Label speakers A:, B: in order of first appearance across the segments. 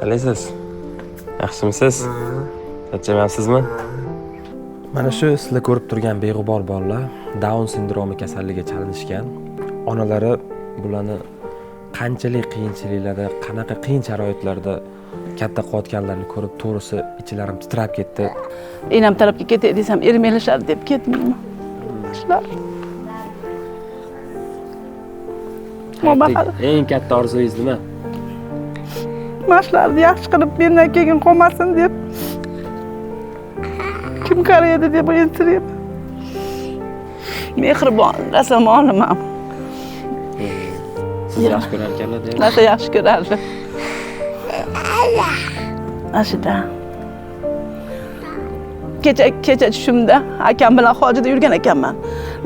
A: Qalaysiz? Yaxshimisiz? Charchamayapsizmi? Mana shu sizlar ko'rib turgan beg'ubor bolalar Down sindromi kasalligiga chalinishgan. Onalari bularni qanchalik qiyinchiliklarda, qanaqa qiyin sharoitlarda katta qilayotganlarini ko'rib, to'g'risi ichlarim titrab ketdi.
B: Enam tarafga ketay desam, ermelashar deb ketmayman. Shular.
A: Eng katta orzungiz nima?
B: Mashlarni yaxshi qilib mendan keyin qolmasin deb. Kim qaraydi deb o'ylayapman. Mehribon, rasam olaman.
A: Siz yaxshi ko'rarkanlar deydi.
B: Nasa yaxshi ko'rardi. Ashida. Kecha tushimda akam bilan hojida yurgan ekanman.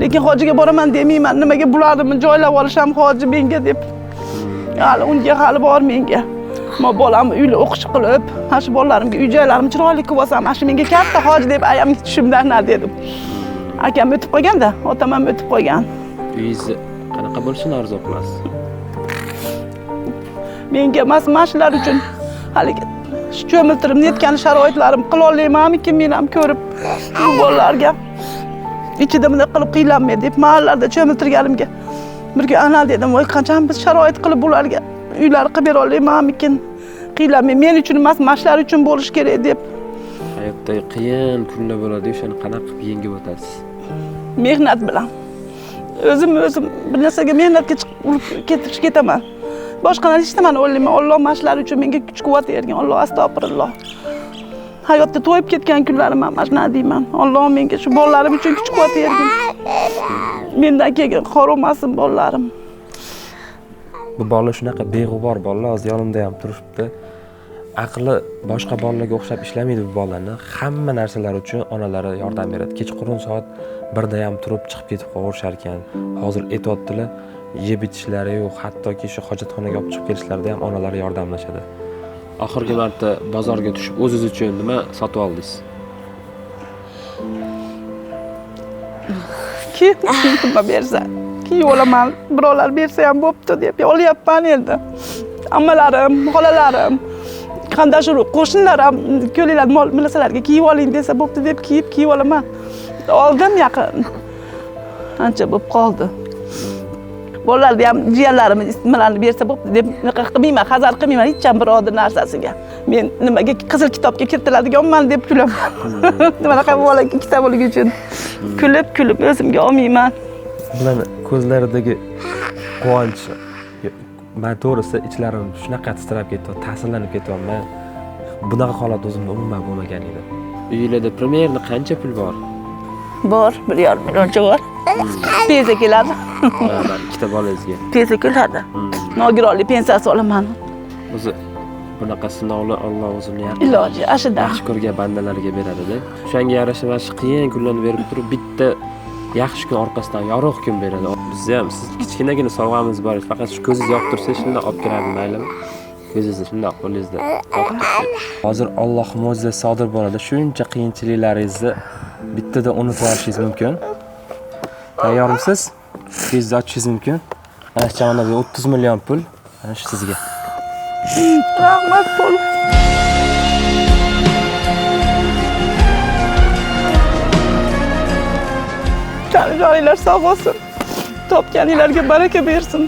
B: Lekin hojiga boraman demayman. Nimaga bularni joylab olisham hoji menga deb. Hali unga hali bor menga. Men bolamni uyli o'qish qilib, mana shu bolalarimga uy-joylarimni chiroyli qilib olsam, mana shu menga katta hoji deb ayamni tushimdan dedim. Akam o'tib qolganda, otam ham o'tib qolgan.
A: Uyingiz qanaqa bo'lishini orzu qilasiz?
B: Menga mana shular uchun haligi cho'miltirib netgan sharoitlarim qila olmaymanmi men ham ko'rib bu bolalarga ichida bunday qilib qiylanmay deb mahallarda cho'miltirganimga bir kun ana dedim, voy qancha biz sharoit qilib bularga uylar qilib bera olmaymanmikin, qiylanmay men uchun emas, mashlar uchun bo'lish kerak deb.
A: Hayotda qiyin kunlar bo'ladi, o'shani qanaqa qilib yengib o'tasiz?
B: Mehnat bilan. O'zim bir narsaga mehnatga chiqib ketaman. Boshqa narsa ishtaman o'ylayman. Alloh mashlar uchun menga kuch-quvvat bergan. Alloh astag'firulloh. Hayotda to'yib ketgan kunlarim ham mana deyman. Alloh menga shu bolalarim uchun kuch-quvvat bergan. Mendan keyin qolmasin bolalarim.
A: Bu bolalar shunaqa beg'ubor bolalar, hozir yonimda ham turibdi. Aqli boshqa bolalarga o'xshab ishlamaydi bu bolalarni. Hamma narsalar uchun onalari yordam beradi. Kechqurun soat 1da ham turib chiqib ketib qolishar ekan. Hozir aytayaptilar, yeb ichishlari yo'q, hattoki shu hojatxonaga olib chiqib kelishlarida ham onalari yordamlashadi. Oxirgi marta bozorga tushib o'zingiz uchun nima sotib oldingiz?
B: Kim bersa, kiyib olaman, birovlar bersa ham bo'pti deb olyapman endi. Ammalarim, xolalarim, qandash qo'shnilarim ko'ylaklar narsalarga kiyib oling desa bo'pti deb kiyib olaman. Oldim yaqin. Ancha bo'lib qoldi. Bolalarga ham jiyanlarim nimalarni bersa bo'pti deb qilmayman, hazar qilmayman hech ham birodar narsasiga. Men nimaga qizil kitobga kiritiladiganman deb kulaman. Nimaqa bolaga kitobligi uchun kulib o'zimga olmayman.
A: Bularni ko'zlaridagi quvonch, men to'g'risi ichlarim shunaqa titrab ketdi, ta'sirlanib ketyapman. Bunaqa holat o'zimda umuman bo'lmagan edi. Uyingizda primerni qancha pul bor?
B: Bor, 1,5 millioncha bor. Pensiya keladi.
A: Ikkita bolangizga.
B: Pensiya keladi. Nogironlik pensiyasi olaman.
A: O'zi bunaqa sinovlar Alloh o'zini
B: iloji ashida
A: yaxshi ko'rgan bandalarga beradi-da. O'shanga yarasha mana shu qiyin kunlarni berib turib, bitta yaxshi kun orqasidan yorug' kun beradi. Bizda ham siz kichkinagina sovg'amiz bor. Faqat shu ko'zingiz yoqib tursa, shunday olib kiradi, maylimi? Ko'zingizni shunday qo'lingizda yoqib tursa. Hozir Alloh mo'jiza sodir bo'ladi. Shuncha qiyinchiliklaringizni bittada unutib olishingiz mumkin. Tayyormisiz? Ko'zingizni ochishingiz mumkin. Mana shu chamonda 30 million pul. Mana shu sizga.
B: Rahmat pul. Joninglar sog' bo'lsin. Topganinglarga baraka bersin.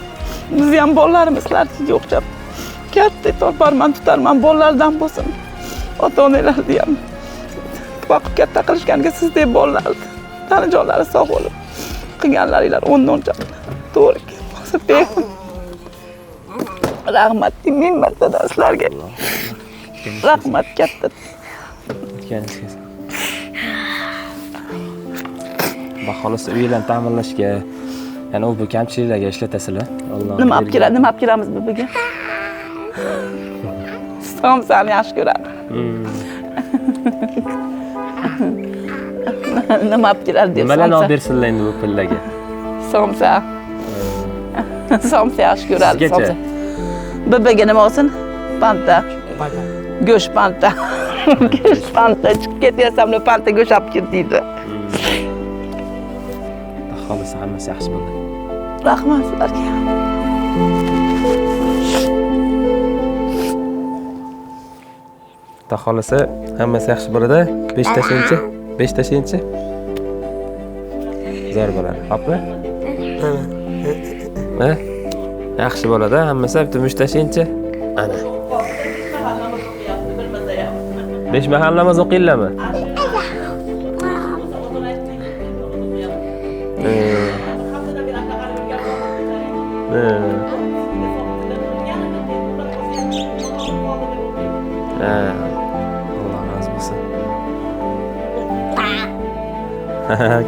B: Biz ham bolalarimizlarga o'xshab katta torparman, tutarman, bolalardan bo'lsin. Ota-onalarni ham vaqt katta qilishganiga sizdek bolalarni tanijonlari sog' bo'lib qilganlaringlar o'ndan-o'ncha to'g'ri bo'lsa rahmat ming martadan sizlarga. Rahmat katta.
A: Baholisi uylarni ta'minlashga, ya'ni u bu kamchiliklarga ishlatasizlar.
B: Nima olib kelamiz bu bugun? Somsani yaxshi ko'radi. Nima olib keladi deb.
A: Nimalarni olib bersizlar endi bu pullarga?
B: Somsa. Somsa yaxshi ko'radi, somsa. Bibiga nima olsin? Panta. Go'sht panta. Go'sht panta. Chiqib ketasan, panta go'sht olib ket deydi.
A: Xolis hammasi yaxshi bo'ldi.
B: Rahmat sizlarga.
A: Xudo xolasa hammasi yaxshi bo'ladi. 5 tashlaychi. 5 tashlaychi. Zo'r bo'ladi. Xo'pmi? Ha? Yaxshi bo'ladi. Hammasi bitta mush tashlaychi. Ana. 5 mahal namoz o'qiylarmi? Alloh razı bo'lsin.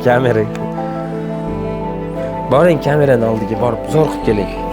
A: Kamera. Boring kamerani oldiga borib zo'r qilib keling.